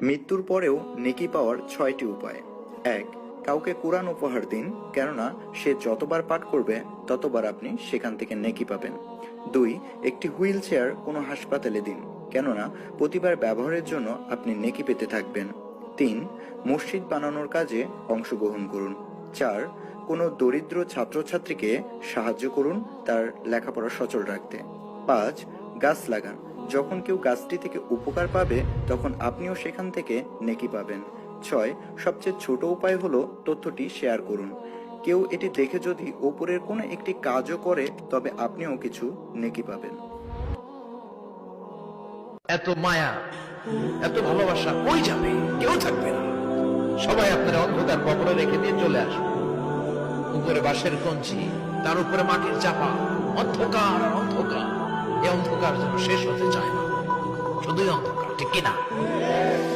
মৃত্যুর পরেও নেকি পাওয়ার 6টি উপায়। 1. কাউকে কোরআন উপহার দিন, কেননা সে যতবার পাঠ করবে ততবার আপনি সেখান থেকে নেকি পাবেন। 2. একটি হুইল চেয়ার কোনো হাসপাতালে দিন, কেননা প্রতিবার ব্যবহারের জন্য আপনি নেকি পেতে থাকবেন। 3. মসজিদ বানানোর কাজে অংশগ্রহণ করুন। 4. কোনো দরিদ্র ছাত্রছাত্রীকে সাহায্য করুন তার লেখাপড়া সচল রাখতে। 5. গাছ লাগান, যখন কেউ গাছটি থেকে উপকার পাবে তখন আপনিও সেখান থেকে নেকি পাবেন। 6. সবচেয়ে ছোট উপায় হলো তথ্যটি শেয়ার করুন। কেউ এটি দেখে যদি ওপরের কোনো একটি কাজও করে তবে আপনিও কিছু নেকি পাবেন। এত মায়া, এত ভালোবাসা কই যাবে? কেউ থাকবে না। সবাই আপনার অন্ধকার কবরে রেখে দিয়ে চলে আসবে। উপরে বাঁশের কঞ্চি, তার উপরে মাটির চাপা, অন্ধকার আর অন্ধকার। এই অন্ধকার যেন শেষ হতে চায় না, শুধুই অন্ধকার, ঠিক কিনা?